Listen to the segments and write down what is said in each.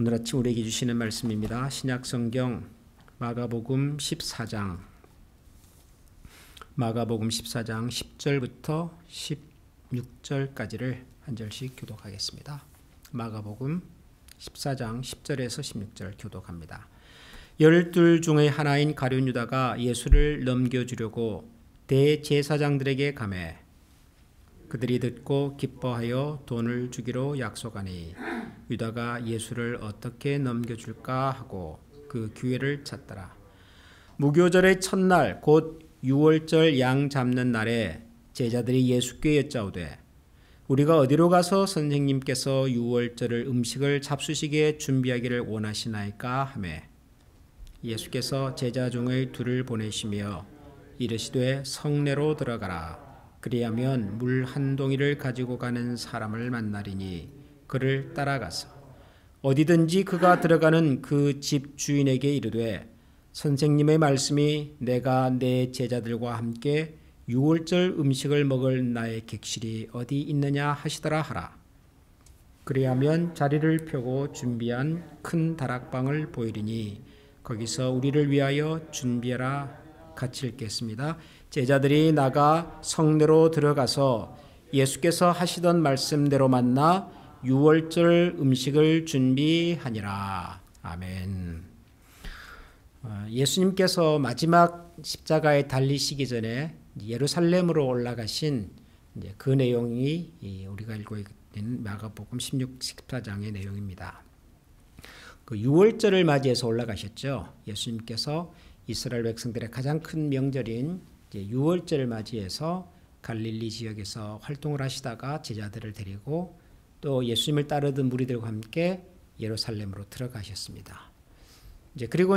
오늘 아침 우리에게 주시는 말씀입니다. 신약성경 마가복음 14장 10절부터 16절까지를 한 절씩 교독하겠습니다. 마가복음 14장 10절에서 16절 교독합니다. 12 중의 하나인 가룟 유다가 예수를 넘겨주려고 대제사장들에게 가매 그들이 듣고 기뻐하여 돈을 주기로 약속하니 유다가 예수를 어떻게 넘겨줄까 하고 그 기회를 찾더라. 무교절의 첫날 곧 유월절 양 잡는 날에 제자들이 예수께 여짜오되 우리가 어디로 가서 선생님께서 유월절을 음식을 잡수시게 준비하기를 원하시나이까 하매 예수께서 제자 중의 둘을 보내시며 이르시되 성내로 들어가라. 그리하면 물 한 동이를 가지고 가는 사람을 만나리니 그를 따라가서 어디든지 그가 들어가는 그 집 주인에게 이르되 선생님의 말씀이 내가 내 제자들과 함께 유월절 음식을 먹을 나의 객실이 어디 있느냐 하시더라 하라. 그리하면 자리를 펴고 준비한 큰 다락방을 보이리니 거기서 우리를 위하여 준비하라. 같이 읽겠습니다. 제자들이 나가 성내로 들어가서 예수께서 하시던 말씀대로 만나 유월절 음식을 준비하니라. 아멘. 예수님께서 마지막 십자가에 달리시기 전에 예루살렘으로 올라가신 그 내용이 우리가 읽고 있는 마가복음 14장의 내용입니다. 그 유월절을 맞이해서 올라가셨죠. 예수님께서 이스라엘 백성들의 가장 큰 명절인 유월절을 맞이해서 갈릴리 지역에서 활동을 하시다가 제자들을 데리고 또 예수님을 따르던 무리들과 함께 예루살렘으로 들어가셨습니다. 그리고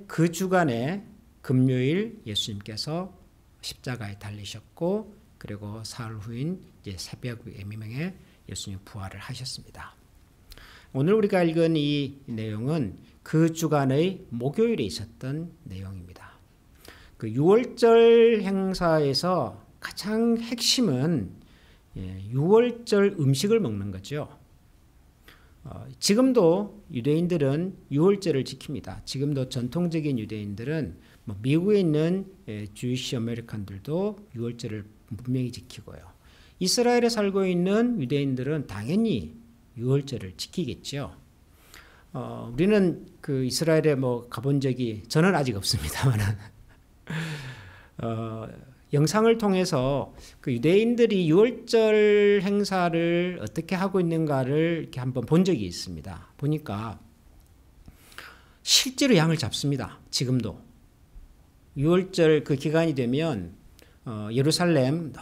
그 주간에 금요일 예수님께서 십자가에 달리셨고 그리고 사흘 후인 새벽 예미명에 예수님 부활을 하셨습니다. 오늘 우리가 읽은 이 내용은 그 주간의 목요일에 있었던 내용입니다. 그 유월절 행사에서 가장 핵심은 유월절 음식을 먹는 거죠. 지금도 유대인들은 유월절을 지킵니다. 지금도 전통적인 유대인들은 미국에 있는 주이시 아메리칸들도 유월절을 분명히 지키고요. 이스라엘에 살고 있는 유대인들은 당연히 유월절을 지키겠죠. 우리는 그 이스라엘에 가본 적이 저는 아직 없습니다만은 영상을 통해서 그 유대인들이 유월절 행사를 어떻게 하고 있는가를 이렇게 한번 본 적이 있습니다. 보니까 실제로 양을 잡습니다. 지금도 유월절 그 기간이 되면 예루살렘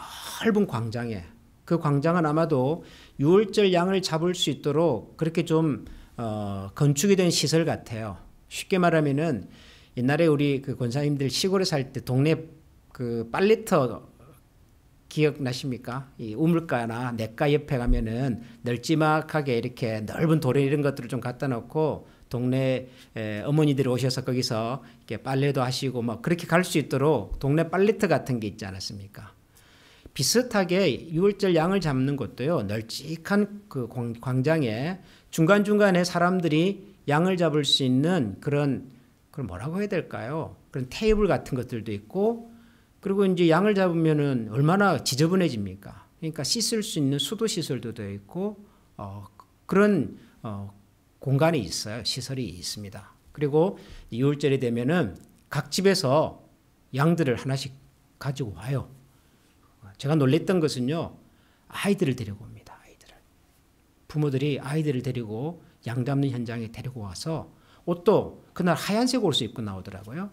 넓은 광장에 그 광장은 아마도 유월절 양을 잡을 수 있도록 그렇게 좀 건축이 된 시설 같아요. 쉽게 말하면은 옛날에 우리 그 권사님들 시골에 살 때 동네 그 빨래터 기억나십니까? 이 우물가나 냇가 옆에 가면은 널찍하게 이렇게 넓은 도래 이런 것들을 좀 갖다 놓고 동네 어머니들이 오셔서 거기서 이렇게 빨래도 하시고 그렇게 갈 수 있도록 동네 빨래터 같은 게 있지 않았습니까? 비슷하게 유월절 양을 잡는 것도요, 널찍한 그 광장에 중간중간에 사람들이 양을 잡을 수 있는 그걸 뭐라고 해야 될까요? 그런 테이블 같은 것들도 있고, 그리고 양을 잡으면은 얼마나 지저분해집니까? 그러니까 씻을 수 있는 수도 시설도 되어 있고, 그런 공간이 있어요. 시설이 있습니다. 그리고 유월절이 되면은 각 집에서 양들을 하나씩 가지고 와요. 제가 놀랬던 것은요, 아이들을 데리고 옵니다. 부모들이 아이들을 데리고 양 잡는 현장에 데리고 와서 옷도 그날 하얀색 옷을 입고 나오더라고요.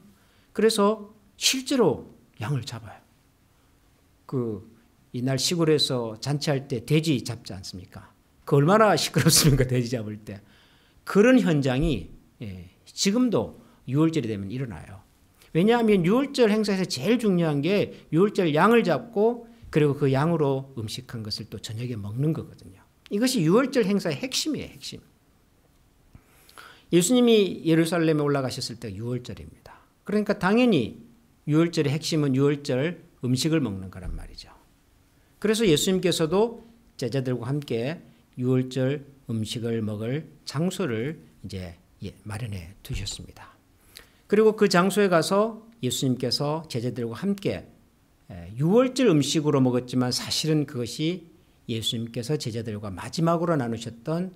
그래서 실제로 양을 잡아요. 이날 시골에서 잔치할 때 돼지 잡지 않습니까? 그 얼마나 시끄럽습니까? 돼지 잡을 때. 그런 현장이 지금도 유월절이 되면 일어나요. 왜냐하면 유월절 행사에서 제일 중요한 게 유월절 양을 잡고 그리고 그 양으로 음식한 것을 또 저녁에 먹는 거거든요. 이것이 유월절 행사의 핵심이에요. 핵심. 예수님이 예루살렘에 올라가셨을 때 유월절입니다. 그러니까 당연히 유월절의 핵심은 유월절 음식을 먹는 거란 말이죠. 그래서 예수님께서도 제자들과 함께 유월절 음식을 먹을 장소를 이제 마련해 두셨습니다. 그리고 그 장소에 가서 예수님께서 제자들과 함께 유월절 음식으로 먹었지만 사실은 그것이 예수님께서 제자들과 마지막으로 나누셨던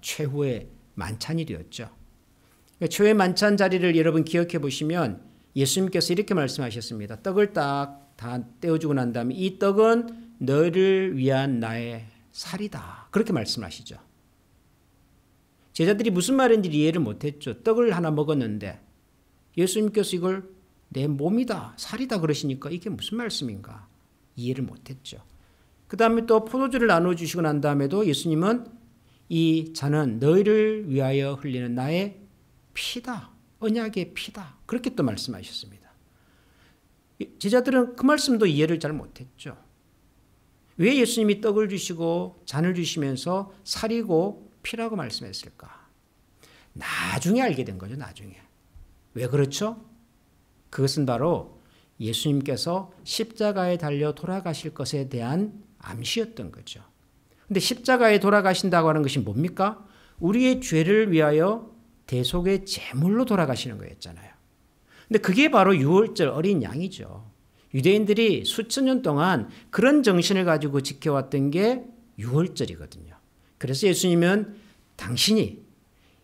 최후의 만찬이 되었죠. 최후의 만찬 자리를 여러분 기억해 보시면 예수님께서 이렇게 말씀하셨습니다. 떡을 딱 다 떼어주고 난 다음에 이 떡은 너를 위한 나의 살이다. 그렇게 말씀하시죠. 제자들이 무슨 말인지 이해를 못했죠. 떡을 하나 먹었는데 예수님께서 이걸 내 몸이다, 살이다 그러시니까 이게 무슨 말씀인가 이해를 못했죠. 그 다음에 또 포도주를 나눠주시고 난 다음에도 예수님은 이 잔은 너희를 위하여 흘리는 나의 피다, 언약의 피다 그렇게 또 말씀하셨습니다. 제자들은 그 말씀도 이해를 잘 못했죠. 왜 예수님이 떡을 주시고 잔을 주시면서 살이고 피라고 말씀했을까? 나중에 알게 된 거죠. 나중에. 왜 그렇죠? 그것은 바로 예수님께서 십자가에 달려 돌아가실 것에 대한 암시였던 거죠. 근데 십자가에 돌아가신다고 하는 것이 뭡니까? 우리의 죄를 위하여 대속의 제물로 돌아가시는 거였잖아요. 근데 그게 바로 유월절 어린 양이죠. 유대인들이 수천 년 동안 그런 정신을 가지고 지켜왔던 게 유월절이거든요. 그래서 예수님은 당신이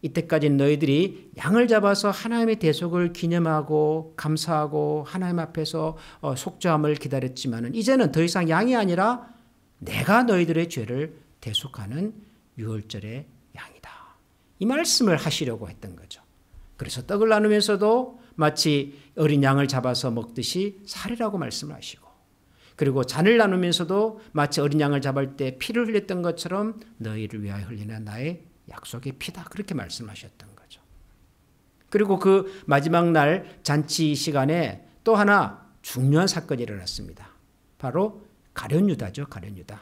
이때까지 너희들이 양을 잡아서 하나님의 대속을 기념하고 감사하고 하나님 앞에서 속죄함을 기다렸지만 이제는 더 이상 양이 아니라 내가 너희들의 죄를 대속하는 유월절의 양이다. 이 말씀을 하시려고 했던 거죠. 그래서 떡을 나누면서도 마치 어린 양을 잡아서 먹듯이 살이라고 말씀을 하시고 그리고 잔을 나누면서도 마치 어린 양을 잡을 때 피를 흘렸던 것처럼 너희를 위하여 흘리는 나의 약속의 피다. 그렇게 말씀하셨던 거죠. 그리고 그 마지막 날 잔치 시간에 또 하나 중요한 사건이 일어났습니다. 바로 가룟 유다죠. 가룟 유다.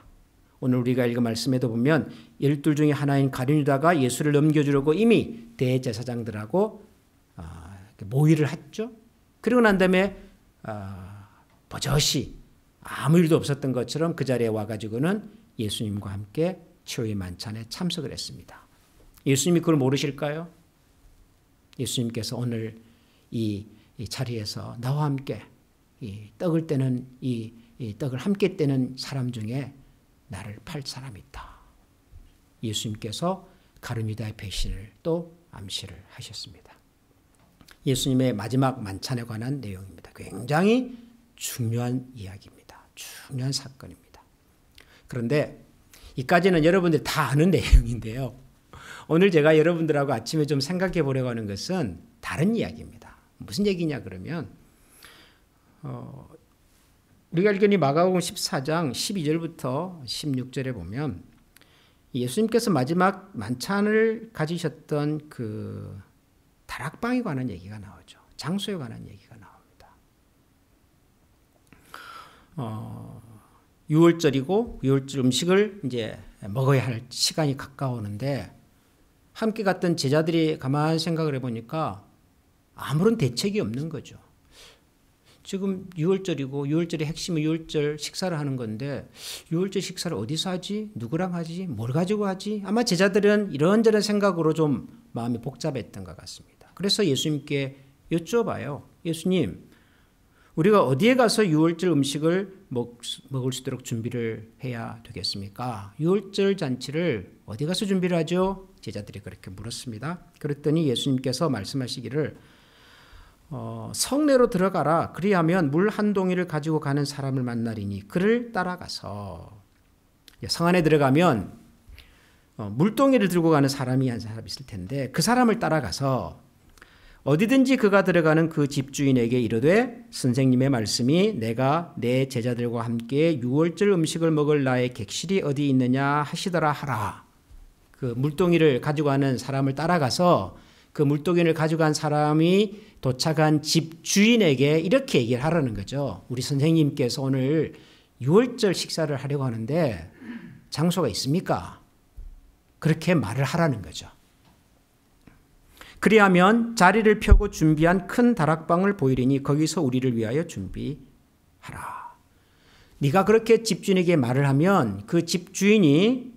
오늘 우리가 읽은 말씀에도 보면 12 중에 하나인 가룟 유다가 예수를 넘겨주려고 이미 대제사장들하고 모의를 했죠. 그리고 난 다음에 버젓이 아무 일도 없었던 것처럼 그 자리에 와가지고는 예수님과 함께 최후의 만찬에 참석을 했습니다. 예수님이 그걸 모르실까요? 예수님께서 오늘 이 자리에서 나와 함께 이 떡을 떼는 이 떡을 함께 떼는 사람 중에 나를 팔 사람이 있다. 예수님께서 가룟 유다의 배신을 또 암시를 하셨습니다. 예수님의 마지막 만찬에 관한 내용입니다. 굉장히 중요한 이야기입니다. 중요한 사건입니다. 그런데 이까지는 여러분들이 다 아는 내용인데요. 오늘 제가 여러분들하고 아침에 좀 생각해 보려고 하는 것은 다른 이야기입니다. 무슨 얘기냐 그러면 우리가 읽은 이 마가복음 14장 12절부터 16절에 보면 예수님께서 마지막 만찬을 가지셨던 그 다락방에 관한 얘기가 나오죠. 장소에 관한 얘기가 나옵니다. 유월절이고 유월절 음식을 이제 먹어야 할 시간이 가까우는데 함께 갔던 제자들이 가만히 생각을 해보니까 아무런 대책이 없는 거죠. 지금 유월절이고 유월절의 핵심은 유월절 식사를 하는 건데 유월절 식사를 어디서 하지? 누구랑 하지? 뭘 가지고 하지? 아마 제자들은 이런저런 생각으로 좀 마음이 복잡했던 것 같습니다. 그래서 예수님께 여쭤봐요. 예수님, 우리가 어디에 가서 유월절 음식을 먹을 수 있도록 준비를 해야 되겠습니까? 유월절 잔치를 어디 가서 준비를 하죠? 제자들이 그렇게 물었습니다. 그랬더니 예수님께서 말씀하시기를 성내로 들어가라. 그리하면 물 한 동이를 가지고 가는 사람을 만나리니 그를 따라가서 성 안에 들어가면 물동이를 들고 가는 사람이 한 사람 있을 텐데 그 사람을 따라가서 어디든지 그가 들어가는 그 집주인에게 이르되 선생님의 말씀이 내가 내 제자들과 함께 유월절 음식을 먹을 나의 객실이 어디 있느냐 하시더라 하라. 그 물동이를 가지고 가는 사람을 따라가서 그 물동이를 가지고 간 사람이 도착한 집주인에게 이렇게 얘기를 하라는 거죠. 우리 선생님께서 오늘 유월절 식사를 하려고 하는데 장소가 있습니까? 그렇게 말을 하라는 거죠. 그리하면 자리를 펴고 준비한 큰 다락방을 보이리니 거기서 우리를 위하여 준비하라. 네가 그렇게 집주인에게 말을 하면 그 집주인이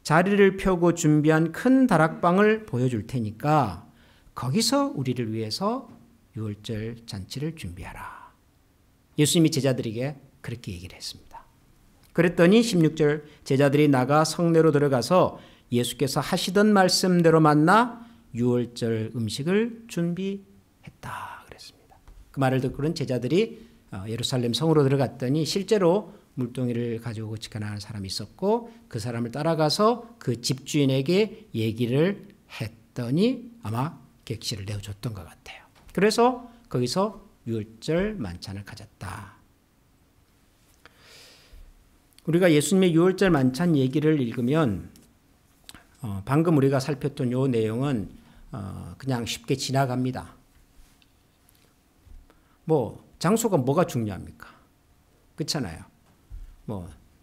자리를 펴고 준비한 큰 다락방을 보여줄 테니까 거기서 우리를 위해서 유월절 잔치를 준비하라. 예수님이 제자들에게 그렇게 얘기를 했습니다. 그랬더니 16절 제자들이 나가 성내로 들어가서 예수께서 하시던 말씀대로 만나 유월절 음식을 준비했다 그랬습니다. 그 말을 듣고는 제자들이 예루살렘 성으로 들어갔더니 실제로 물동이를 가지고 지나가는 사람이 있었고 그 사람을 따라가서 그 집주인에게 얘기를 했더니 아마 객실을 내어줬던 것 같아요. 그래서 거기서 유월절 만찬을 가졌다. 우리가 예수님의 유월절 만찬 얘기를 읽으면 방금 우리가 살폈던 이 내용은 그냥 쉽게 지나갑니다. 장소가 뭐가 중요합니까? 그렇잖아요.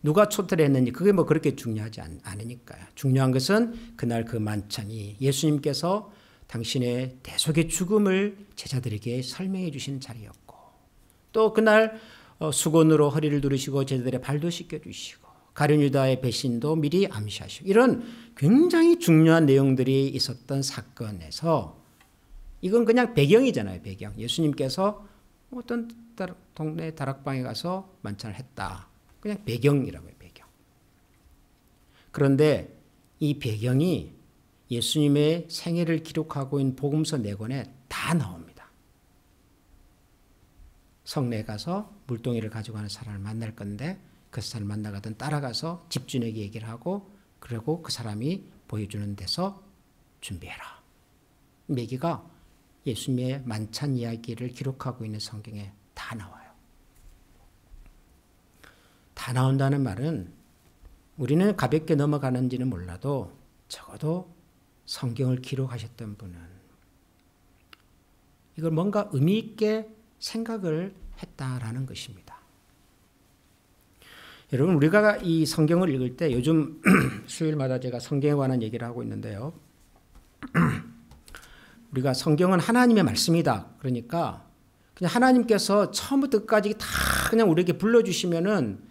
누가 초대를 했는지 그게 그렇게 중요하지 않으니까요. 중요한 것은 그날 그 만찬이 예수님께서 당신의 대속의 죽음을 제자들에게 설명해 주신 자리였고 또 그날 수건으로 허리를 두르시고 제자들의 발도 씻겨주시고 가룟 유다의 배신도 미리 암시하시고 이런 굉장히 중요한 내용들이 있었던 사건에서 이건 그냥 배경이잖아요. 배경. 예수님께서 어떤 동네 다락방에 가서 만찬을 했다. 그냥 배경이라고 해요. 배경. 그런데 이 배경이 예수님의 생애를 기록하고 있는 복음서 4권에 다 나옵니다. 성내에 가서 물동이를 가지고 가는 사람을 만날 건데 그 사람을 만나가던 따라가서 집주인에게 얘기를 하고 그리고 그 사람이 보여주는 데서 준비해라. 이 얘기가 예수님의 만찬 이야기를 기록하고 있는 성경에 다 나와요. 다 나온다는 말은 우리는 가볍게 넘어가는지는 몰라도 적어도 성경을 기록하셨던 분은 이걸 뭔가 의미 있게 생각을 했다라는 것입니다. 여러분 우리가 이 성경을 읽을 때 요즘 수요일마다 제가 성경에 관한 얘기를 하고 있는데요. 우리가 성경은 하나님의 말씀이다. 그러니까 그냥 하나님께서 처음부터 끝까지 다 그냥 우리에게 불러주시면은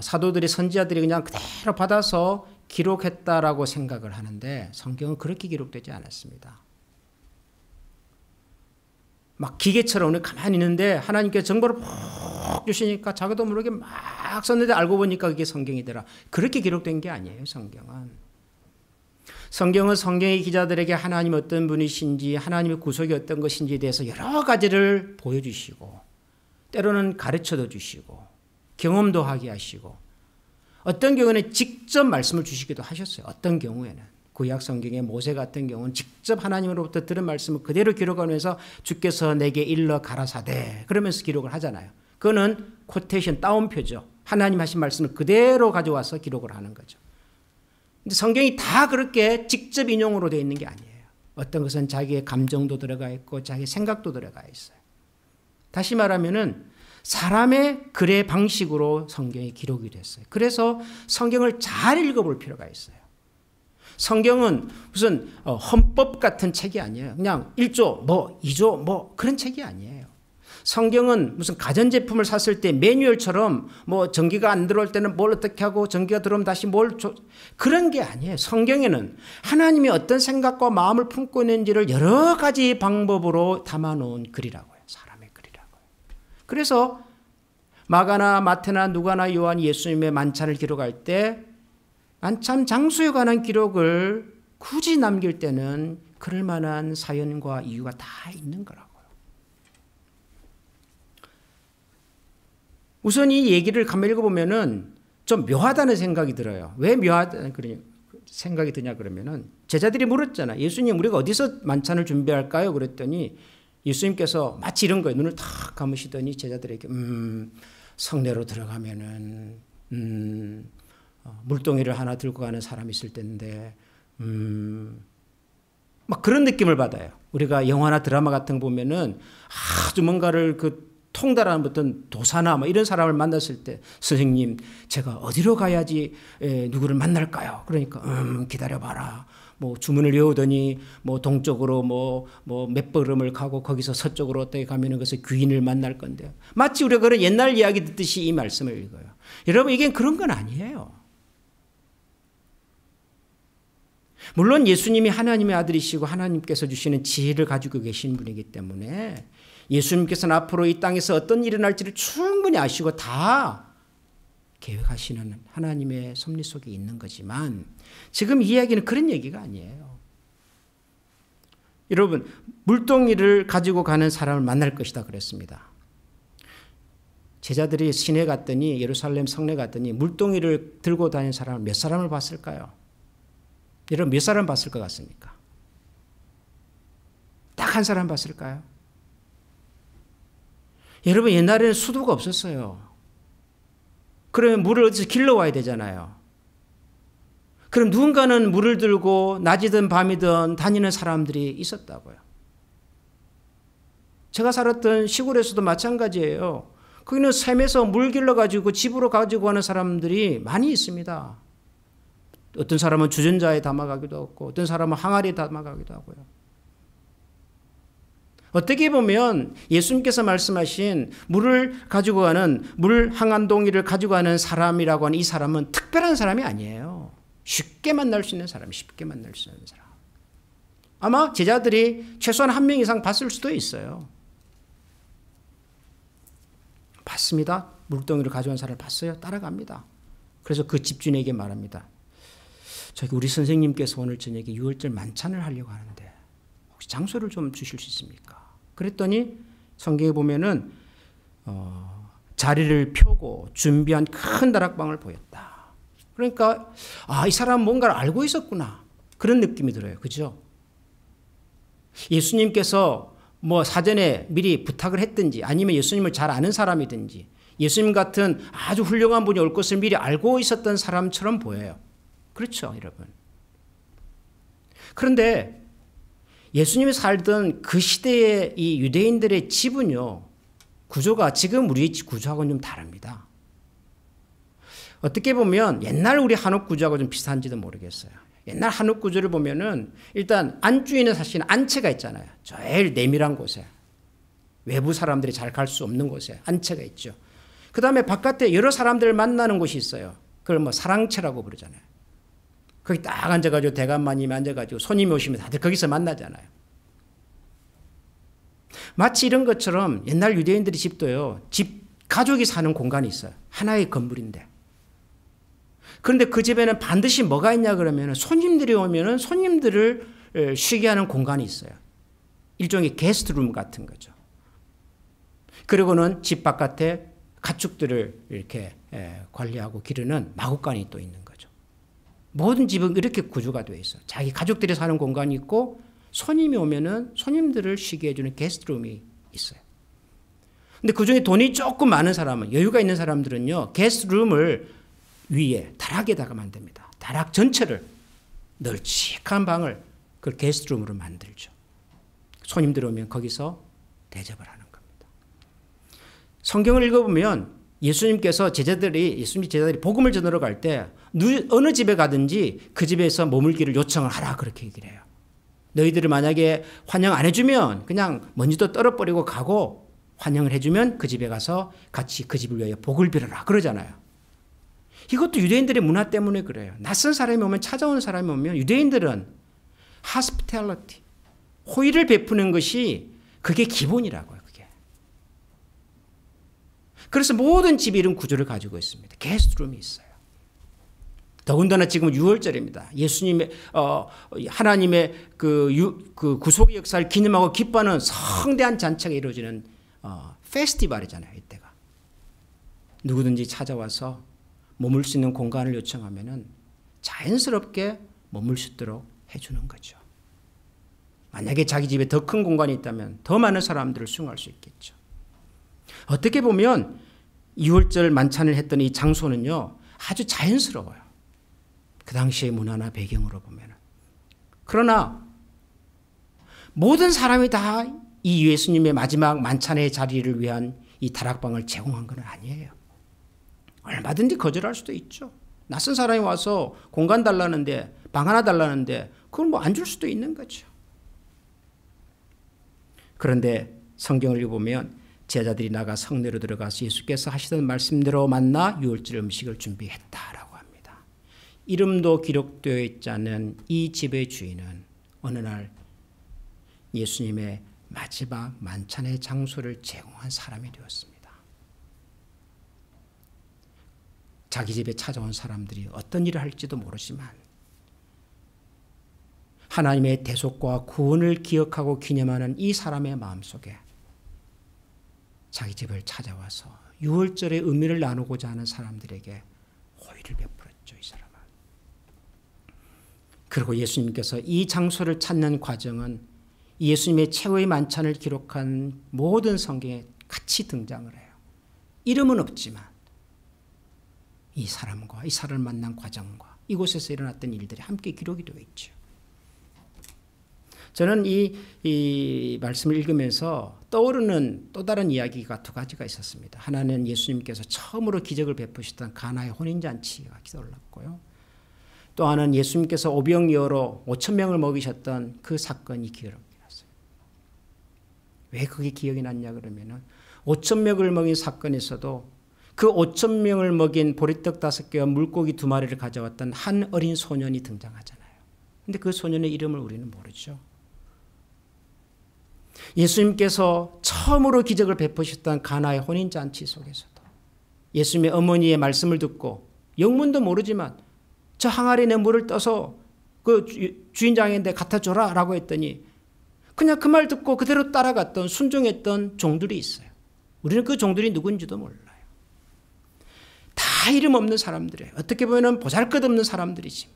사도들이 선지자들이 그냥 그대로 받아서 기록했다라고 생각을 하는데 성경은 그렇게 기록되지 않았습니다. 막 기계처럼 우리 가만히 있는데 하나님께서 정보를 푹 주시니까 자기도 모르게 막 썼는데 알고 보니까 그게 성경이더라. 그렇게 기록된 게 아니에요. 성경은 성경의 기자들에게 하나님 어떤 분이신지 하나님의 구속이 어떤 것인지에 대해서 여러 가지를 보여주시고 때로는 가르쳐도 주시고 경험도 하게 하시고 어떤 경우에는 직접 말씀을 주시기도 하셨어요. 어떤 경우에는 구약 성경의 모세 같은 경우는 직접 하나님으로부터 들은 말씀을 그대로 기록하면서 주께서 내게 일러 가라사대 그러면서 기록을 하잖아요. 그거는 코테이션 따옴표죠. 하나님 하신 말씀을 그대로 가져와서 기록을 하는 거죠. 근데 성경이 다 그렇게 직접 인용으로 되어 있는 게 아니에요. 어떤 것은 자기의 감정도 들어가 있고 자기의 생각도 들어가 있어요. 다시 말하면은 사람의 글의 방식으로 성경이 기록이 됐어요. 그래서 성경을 잘 읽어볼 필요가 있어요. 성경은 무슨 헌법 같은 책이 아니에요. 그냥 1조 2조 그런 책이 아니에요. 성경은 무슨 가전제품을 샀을 때 매뉴얼처럼 전기가 안 들어올 때는 뭘 어떻게 하고 전기가 들어오면 다시 그런 게 아니에요. 성경에는 하나님이 어떤 생각과 마음을 품고 있는지를 여러 가지 방법으로 담아놓은 글이라고요. 사람의 글이라고요. 그래서 마가나 마태나 누가나 요한이 예수님의 만찬을 기록할 때 만찬 장소에 관한 기록을 굳이 남길 때는 그럴 만한 사연과 이유가 다 있는 거라고요. 우선 이 얘기를 가만 읽어보면은 좀 묘하다는 생각이 들어요. 왜 묘하다는 생각이 드냐 그러면은 제자들이 물었잖아. 예수님 우리가 어디서 만찬을 준비할까요? 그랬더니 예수님께서 마치 이런 거예요. 눈을 탁 감으시더니 제자들에게 성내로 들어가면은 물동이를 하나 들고 가는 사람이 있을 텐데 막 그런 느낌을 받아요. 우리가 영화나 드라마 같은 거 보면은 아주 뭔가를 통달하는 어떤 도사나 이런 사람을 만났을 때 선생님 제가 어디로 가야지 누구를 만날까요? 그러니까 기다려봐라. 주문을 외우더니 동쪽으로 몇 걸음을 가고 거기서 서쪽으로 어떻게 가면은 그래서 귀인을 만날 건데요. 마치 우리가 그런 옛날 이야기 듣듯이 이 말씀을 읽어요. 여러분 이게 그런 건 아니에요. 물론 예수님이 하나님의 아들이시고 하나님께서 주시는 지혜를 가지고 계신 분이기 때문에 예수님께서는 앞으로 이 땅에서 어떤 일이 일어날지를 충분히 아시고 다 계획하시는 하나님의 섭리 속에 있는 거지만 지금 이 이야기는 그런 얘기가 아니에요. 여러분, 물동이를 가지고 가는 사람을 만날 것이다 그랬습니다. 제자들이 시내 갔더니 예루살렘 성내 갔더니 물동이를 들고 다니는 사람을 몇 사람을 봤을까요? 여러분 몇 사람 봤을 것 같습니까? 딱 한 사람 봤을까요? 여러분 옛날에는 수도가 없었어요. 그러면 물을 어디서 길러와야 되잖아요. 그럼 누군가는 물을 들고 낮이든 밤이든 다니는 사람들이 있었다고요. 제가 살았던 시골에서도 마찬가지예요. 거기는 샘에서 물 길러가지고 집으로 가지고 가는 사람들이 많이 있습니다. 어떤 사람은 주전자에 담아가기도 하고 어떤 사람은 항아리에 담아가기도 하고요. 어떻게 보면 예수님께서 말씀하신 물을 가지고 가는 물 항안동이를 가지고 가는 사람이라고 하는 이 사람은 특별한 사람이 아니에요. 쉽게 만날 수 있는 사람, 쉽게 만날 수 있는 사람. 아마 제자들이 최소한 한 명 이상 봤을 수도 있어요. 봤습니다. 물동이를 가져온 사람을 봤어요. 따라갑니다. 그래서 그 집주인에게 말합니다. 저기 우리 선생님께서 오늘 저녁에 유월절 만찬을 하려고 하는데 혹시 장소를 좀 주실 수 있습니까? 그랬더니 성경에 보면은 자리를 펴고 준비한 큰 다락방을 보였다. 그러니까 이 사람은 뭔가를 알고 있었구나. 그런 느낌이 들어요. 그죠? 예수님께서 뭐 사전에 미리 부탁을 했든지 아니면 예수님을 잘 아는 사람이든지 예수님 같은 아주 훌륭한 분이 올 것을 미리 알고 있었던 사람처럼 보여요. 그렇죠, 여러분. 그런데 예수님이 살던 그 시대의 이 유대인들의 집은요, 구조가 지금 우리 구조하고는 좀 다릅니다. 어떻게 보면 옛날 우리 한옥 구조하고 좀 비슷한지도 모르겠어요. 옛날 한옥 구조를 보면은 일단 안주인은 사실 안채가 있잖아요. 제일 내밀한 곳에. 외부 사람들이 잘 갈 수 없는 곳에 안채가 있죠. 그 다음에 바깥에 여러 사람들을 만나는 곳이 있어요. 그걸 뭐 사랑채라고 부르잖아요. 거기 딱 앉아가지고 대감마님이 앉아가지고 손님이 오시면 다들 거기서 만나잖아요. 마치 이런 것처럼 옛날 유대인들의 집도요. 집 가족이 사는 공간이 있어요. 하나의 건물인데. 그런데 그 집에는 반드시 뭐가 있냐 그러면 손님들이 오면은 손님들을 쉬게 하는 공간이 있어요. 일종의 게스트룸 같은 거죠. 그리고는 집 바깥에 가축들을 이렇게 관리하고 기르는 마구간이 또 있는 거죠. 모든 집은 이렇게 구조가 되어 있어요. 자기 가족들이 사는 공간이 있고 손님이 오면은 손님들을 쉬게 해주는 게스트룸이 있어요. 근데 그중에 돈이 조금 많은 사람은, 여유가 있는 사람들은요, 게스트룸을 위에 다락에다가 만듭니다. 다락 전체를 널찍한 방을 그 게스트룸으로 만들죠. 손님들 오면 거기서 대접을 하는 겁니다. 성경을 읽어보면 예수님께서 예수님 제자들이 복음을 전하러 갈 때 어느 집에 가든지 그 집에서 머물기를 요청을 하라 그렇게 얘기를 해요. 너희들을 만약에 환영 안 해주면 그냥 먼지도 떨어버리고 가고 환영을 해주면 그 집에 가서 같이 그 집을 위하여 복을 빌어라 그러잖아요. 이것도 유대인들의 문화 때문에 그래요. 낯선 사람이 오면, 찾아온 사람이 오면 유대인들은 hospitality, 호의를 베푸는 것이 그게 기본이라고요. 그게. 그래서 모든 집이 이런 구조를 가지고 있습니다. 게스트룸이 있어요. 더군다나 지금 6월절입니다. 예수님의 하나님의 그 구속의 역사를 기념하고 기뻐하는 성대한 잔치가 이루어지는 페스티벌이잖아요. 이때가. 누구든지 찾아와서 머물 수 있는 공간을 요청하면은 자연스럽게 머물 수 있도록 해주는 거죠. 만약에 자기 집에 더 큰 공간이 있다면 더 많은 사람들을 수용할 수 있겠죠. 어떻게 보면 6월절 만찬을 했던 이 장소는요, 아주 자연스러워요. 그 당시의 문화나 배경으로 보면. 그러나 모든 사람이 다 이 예수님의 마지막 만찬의 자리를 위한 이 다락방을 제공한 건 아니에요. 얼마든지 거절할 수도 있죠. 낯선 사람이 와서 공간 달라는데, 방 하나 달라는데 그걸 뭐 안 줄 수도 있는 거죠. 그런데 성경을 읽어보면 제자들이 나가 성내로 들어가서 예수께서 하시던 말씀대로 만나 유월절 음식을 준비했다라고 합니다. 이름도 기록되어 있지 않은 이 집의 주인은 어느 날 예수님의 마지막 만찬의 장소를 제공한 사람이 되었습니다. 자기 집에 찾아온 사람들이 어떤 일을 할지도 모르지만 하나님의 대속과 구원을 기억하고 기념하는 이 사람의 마음속에 자기 집을 찾아와서 유월절의 의미를 나누고자 하는 사람들에게 호의를 베풀었죠. 이 사람은. 그리고 예수님께서 이 장소를 찾는 과정은 예수님의 최후의 만찬을 기록한 모든 성경에 같이 등장을 해요. 이름은 없지만 이 사람과 이 사람을 만난 과정과 이곳에서 일어났던 일들이 함께 기록이 되어 있죠. 저는 이 말씀을 읽으면서 떠오르는 또 다른 이야기가 두 가지가 있었습니다. 하나는 예수님께서 처음으로 기적을 베푸셨던 가나의 혼인잔치가 떠올랐고요. 또 하나는 예수님께서 오병이어로 5,000명을 먹이셨던 그 사건이 기억이 났어요. 왜 그게 기억이 났냐 그러면은 5,000명을 먹인 사건에서도 그 5,000명을 먹인 보리떡 5개와 물고기 2마리를 가져왔던 한 어린 소년이 등장하잖아요. 근데 그 소년의 이름을 우리는 모르죠. 예수님께서 처음으로 기적을 베푸셨던 가나의 혼인잔치 속에서도 예수님의 어머니의 말씀을 듣고 영문도 모르지만 저 항아리에 내 물을 떠서 그 주인장인데 갖다 줘라 라고 했더니 그냥 그 말 듣고 그대로 따라갔던 순종했던 종들이 있어요. 우리는 그 종들이 누군지도 몰라요. 다 이름 없는 사람들이에요. 어떻게 보면 보잘것없는 사람들이지만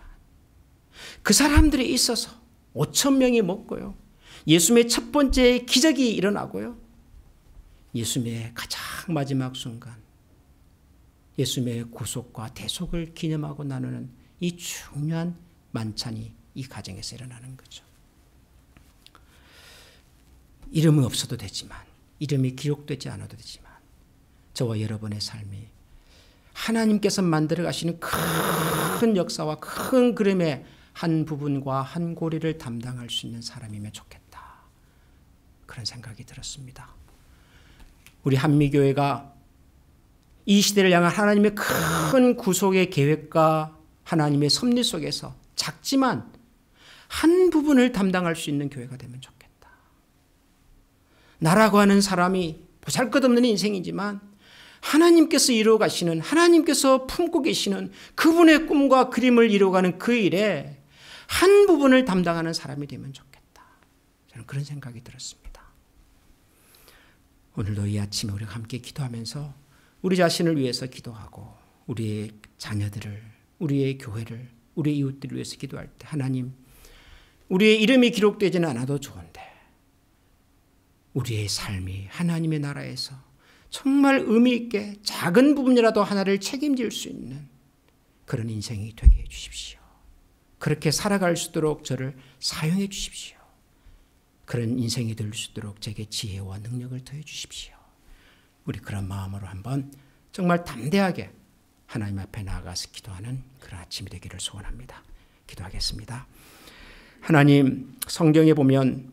그 사람들이 있어서 5,000명이 먹고요. 예수님의 첫 번째 기적이 일어나고요. 예수님의 가장 마지막 순간 예수님의 구속과 대속을 기념하고 나누는 이 중요한 만찬이 이 가정에서 일어나는 거죠. 이름은 없어도 되지만 이름이 기록되지 않아도 되지만 저와 여러분의 삶이 하나님께서 만들어 가시는 큰 역사와 큰 그림의 한 부분과 한 고리를 담당할 수 있는 사람이면 좋겠다. 그런 생각이 들었습니다. 우리 한미교회가 이 시대를 향한 하나님의 큰 구속의 계획과 하나님의 섭리 속에서 작지만 한 부분을 담당할 수 있는 교회가 되면 좋겠다. 나라고 하는 사람이 보잘것없는 인생이지만 하나님께서 이루어 가시는 하나님께서 품고 계시는 그분의 꿈과 그림을 이루어가는 그 일에 한 부분을 담당하는 사람이 되면 좋겠다. 저는 그런 생각이 들었습니다. 오늘도 이 아침에 우리가 함께 기도하면서 우리 자신을 위해서 기도하고 우리의 자녀들을 우리의 교회를 우리의 이웃들을 위해서 기도할 때 하나님 우리의 이름이 기록되지는 않아도 좋은데 우리의 삶이 하나님의 나라에서 정말 의미 있게 작은 부분이라도 하나를 책임질 수 있는 그런 인생이 되게 해주십시오. 그렇게 살아갈 수 있도록 저를 사용해 주십시오. 그런 인생이 될 수 있도록 제게 지혜와 능력을 더해 주십시오. 우리 그런 마음으로 한번 정말 담대하게 하나님 앞에 나아가서 기도하는 그런 아침이 되기를 소원합니다. 기도하겠습니다. 하나님, 성경에 보면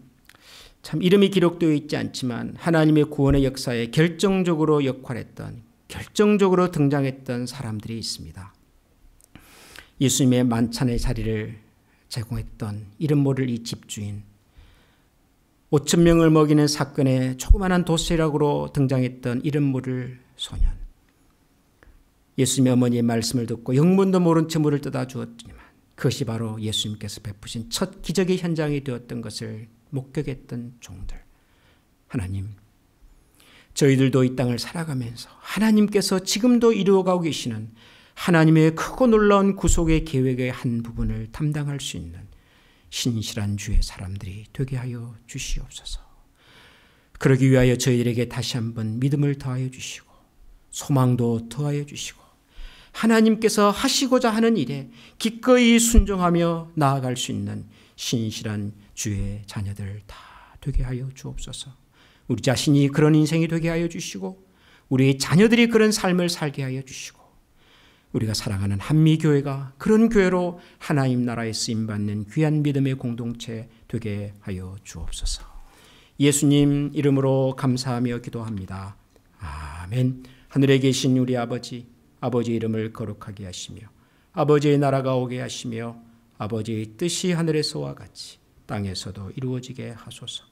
참 이름이 기록되어 있지 않지만 하나님의 구원의 역사에 결정적으로 역할했던 결정적으로 등장했던 사람들이 있습니다. 예수님의 만찬의 자리를 제공했던 이름 모를 이 집주인, 5,000명을 먹이는 사건에 조그마한 도시락으로 등장했던 이름 모를 소년, 예수님의 어머니의 말씀을 듣고 영문도 모른 채 물을 떠다 주었지만 그것이 바로 예수님께서 베푸신 첫 기적의 현장이 되었던 것을 목격했던 종들. 하나님, 저희들도 이 땅을 살아가면서 하나님께서 지금도 이루어가고 계시는 하나님의 크고 놀라운 구속의 계획의 한 부분을 담당할 수 있는 신실한 주의 사람들이 되게 하여 주시옵소서. 그러기 위하여 저희들에게 다시 한번 믿음을 더하여 주시고 소망도 더하여 주시고 하나님께서 하시고자 하는 일에 기꺼이 순종하며 나아갈 수 있는 신실한 주의 자녀들 다 되게 하여 주옵소서. 우리 자신이 그런 인생이 되게 하여 주시고 우리의 자녀들이 그런 삶을 살게 하여 주시고 우리가 사랑하는 한미교회가 그런 교회로 하나님 나라에 쓰임받는 귀한 믿음의 공동체 되게 하여 주옵소서. 예수님 이름으로 감사하며 기도합니다. 아멘. 하늘에 계신 우리 아버지, 아버지 이름을 거룩하게 하시며 아버지의 나라가 오게 하시며 아버지의 뜻이 하늘에서와 같이 땅에서도 이루어지게 하소서.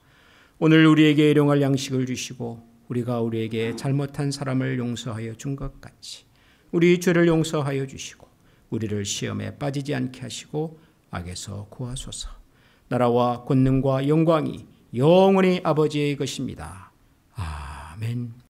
오늘 우리에게 일용할 양식을 주시고 우리가 우리에게 잘못한 사람을 용서하여 준 것 같이 우리 죄를 용서하여 주시고 우리를 시험에 빠지지 않게 하시고 악에서 구하소서. 나라와 권능과 영광이 영원히 아버지의 것입니다. 아멘.